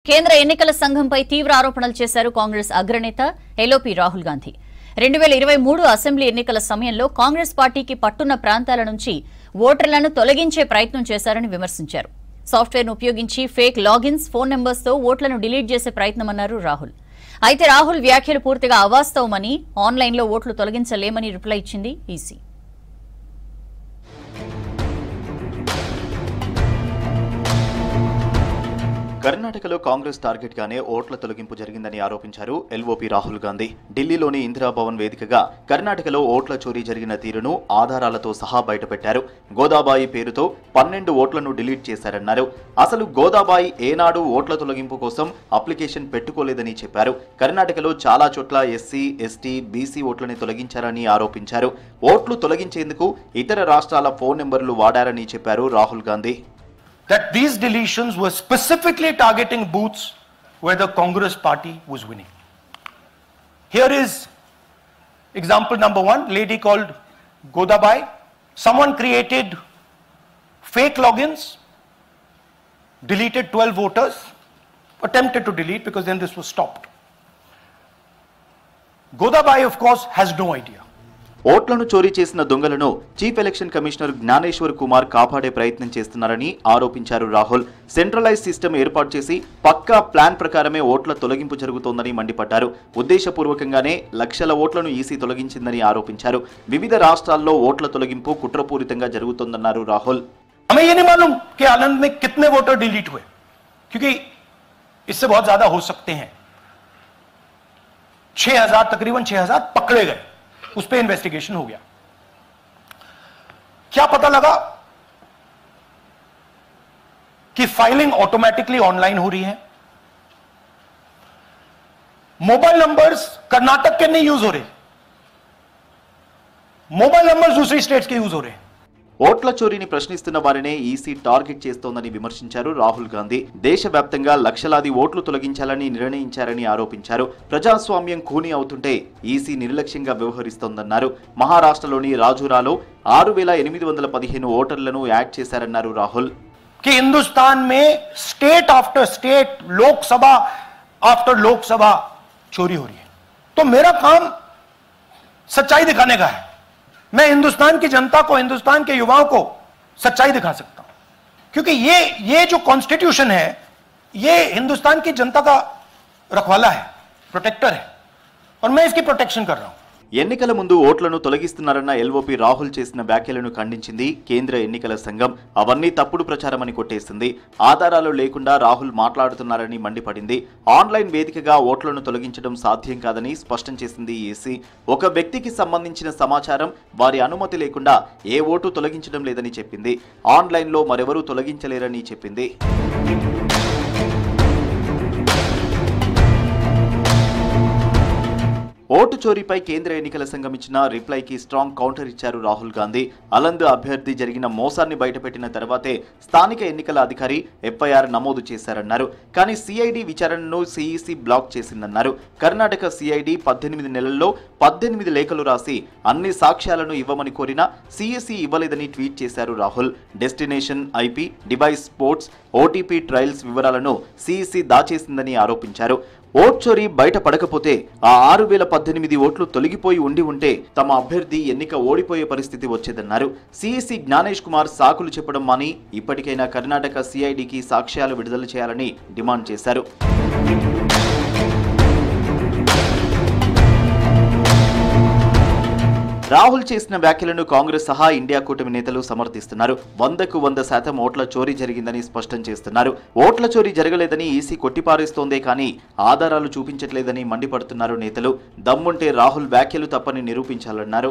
కేంద్ర ఎన్నికల సంఘంపై తీవ్ర ఆరోపణలు చేశారు కాంగ్రెస్ అగ్రనేత ఎల్ఓపి రాహుల్ గాంధీ. 2023 అసెంబ్లీ ఎన్నికల సమయంలో కాంగ్రెస్ పార్టీకి పట్టున్న ప్రాంతాల నుంచి ఓటర్లను తొలగించే ప్రయత్నం చేశారని విమర్శించారు. సాఫ్ట్వేర్ను ఉపయోగించి ఫేక్ లాగిన్స్, ఫోన్ నెంబర్స్తో ఓట్లను డిలీట్ చేసే ప్రయత్నమన్నారు రాహుల్. అయితే రాహుల్ వ్యాఖ్యలు పూర్తిగా అవాస్తవమని, ఆన్లైన్లో ఓట్లు తొలగించలేమని రిప్లై ఇచ్చింది ఈసీ. కర్ణాటకలో కాంగ్రెస్ టార్గెట్ గానే ఓట్ల తొలగింపు జరిగిందని ఆరోపించారు ఎల్ఓపి రాహుల్ గాంధీ. ఢిల్లీలోని ఇందిరాభవన్ వేదికగా కర్ణాటకలో ఓట్ల చోరీ జరిగిన తీరును ఆధారాలతో సహా బయటపెట్టారు. గోదాబాయి పేరుతో 12 ఓట్లను డిలీట్ చేశారన్నారు. అసలు గోదాబాయి ఏనాడు ఓట్ల తొలగింపు కోసం అప్లికేషన్ పెట్టుకోలేదని చెప్పారు. కర్ణాటకలో చాలా చోట్ల ఎస్సీ, ఎస్టీ, బీసీ ఓట్లని తొలగించారని ఆరోపించారు. ఓట్లు తొలగించేందుకు ఇతర రాష్ట్రాల ఫోన్ నెంబర్లు వాడారని చెప్పారు Rahul Gandhi. That these deletions were specifically targeting booths where the Congress party was winning. Here is example number 1, lady called Godabai. Someone created fake logins, deleted 12 voters, attempted to delete because then this was stopped. Godabai, of course, has no idea. ఓట్లను చోరీ చేసిన దొంగలను chief election commissioner Gyaneshwar Kumar కాపాడే ప్రయత్నం చేస్తున్నారని ఆరోపించారు Rahul. Centralise system ఏర్పాటు చేసి పక్కా ప్లాన్ ప్రకారమే ఓట్ల తొలగింపు జరుగుతోందని మండిపడ్డారు. ఉద్దేశపూర్వకంగానే లక్షల ఓట్లను ఈసీ తొలగించిందని ఆరోపించారు. వివిధ రాష్ట్రాల్లో ఓట్ల తొలగింపు కుట్రపూరితంగా జరుగుతోందన్నారు రాహుల్. हमें ये नहीं मालूम कि आनंद में कितने वोटर डिलीट हुए, क्योंकि इससे बहुत ज्यादा हो सकते हैं. 6000 तकरीबन 6000 पकड़े गए, उस पर इन्वेस्टिगेशन हो गया. क्या पता लगा कि फाइलिंग ऑटोमेटिकली ऑनलाइन हो रही है. मोबाइल नंबर्स कर्नाटक के नहीं यूज हो रहे, मोबाइल नंबर्स दूसरी स्टेट्स के यूज हो रहे हैं. ఓట్ల చోరీని ప్రశ్నిస్తున్న వారినే ఈసీ టార్గెట్ చేస్తోందని విమర్శించారు రాహుల్ గాంధీ. దేశవ్యాప్తంగా లక్షలాది ఓట్లు తొలగించాలని నిర్ణయించారని ఆరోపించారు. ప్రజాస్వామ్యం ఖూనీ అవుతుంటే ఈసీ నిర్లక్ష్యంగా వ్యవహరిస్తోందన్నారు. మహారాష్ట్రలోని రాజురాలో 6815 ఓటర్లను యాడ్ చేశారన్నారు రాహుల్. कि हिंदुस्तान में state after state, Lok Sabha after Lok Sabha चोरी हो रही है. तो मेरा काम सच्चाई दिखाने का है. मैं हिंदुस्तान की जनता को, हिंदुस्तान के युवाओं को सच्चाई दिखा सकता हूं, क्योंकि ये जो कॉन्स्टिट्यूशन है, ये हिंदुस्तान की जनता का रखवाला है, प्रोटेक्टर है, और मैं इसकी प्रोटेक्शन कर रहा हूं. ఎన్నికల ముందు ఓట్లను తొలగిస్తున్నారన్న ఎల్ఓపి రాహుల్ చేసిన వ్యాఖ్యలను ఖండించింది కేంద్ర ఎన్నికల సంఘం. అవన్నీ తప్పుడు ప్రచారమని కొట్టేసింది. ఆధారాలు లేకుండా రాహుల్ మాట్లాడుతున్నారని మండిపడింది. ఆన్లైన్ వేదికగా ఓట్లను తొలగించడం సాధ్యం కాదని స్పష్టం చేసింది ఈసీ. ఒక వ్యక్తికి సంబంధించిన సమాచారం వారి అనుమతి లేకుండా ఏ ఓటు తొలగించడం లేదని చెప్పింది. ఆన్లైన్లో మరెవరూ తొలగించలేరని చెప్పింది. ఓటు చోరీపై కేంద్ర ఎన్నికల సంఘం ఇచ్చిన రిప్లైకి స్ట్రాంగ్ కౌంటర్ ఇచ్చారు రాహుల్ గాంధీ. అలంద్ అభ్యర్థి జరిగిన మోసాన్ని బయటపెట్టిన తర్వాతే స్థానిక ఎన్నికల అధికారి ఎఫ్ఐఆర్ నమోదు చేశారన్నారు. కానీ సిఐడి విచారణను సిఈసి బ్లాక్ చేసిందన్నారు. కర్ణాటక సిఐడి 18 నెలల్లో 18 లేఖలు రాసి అన్ని సాక్ష్యాలను ఇవ్వమని కోరినా సిఈసి ఇవ్వలేదని ట్వీట్ చేశారు Rahul. Destination IP, device ports, OTP trials వివరాలను సిఈసి దాచేసిందని ఆరోపించారు. ఓట్ చోరీ బయట పడకపోతే ఆ 6018 ఓట్లు తొలగిపోయి ఉంటే తమ అభ్యర్థి ఎన్నిక ఓడిపోయే పరిస్థితి వచ్చేదన్నారు. సిఈసి జ్ఞానేష్ కుమార్ సాకులు చెప్పడం మాని ఇప్పటికైనా కర్ణాటక సిఐడికి సాక్ష్యాలు విడుదల చేయాలని డిమాండ్ చేశారు. రాహుల్ చేసిన వ్యాఖ్యలను కాంగ్రెస్ సహా ఇండియా కూటమి నేతలు సమర్థిస్తున్నారు. 100కు 100% ఓట్ల చోరీ జరిగిందని స్పష్టం చేస్తున్నారు. ఓట్ల చోరీ జరగలేదని ఈసీ కొట్టిపారేస్తోందే కానీ ఆధారాలు చూపించట్లేదని మండిపడుతున్నారు నేతలు. దమ్ముంటే రాహుల్ వ్యాఖ్యలు తప్పని నిరూపించాలన్నారు.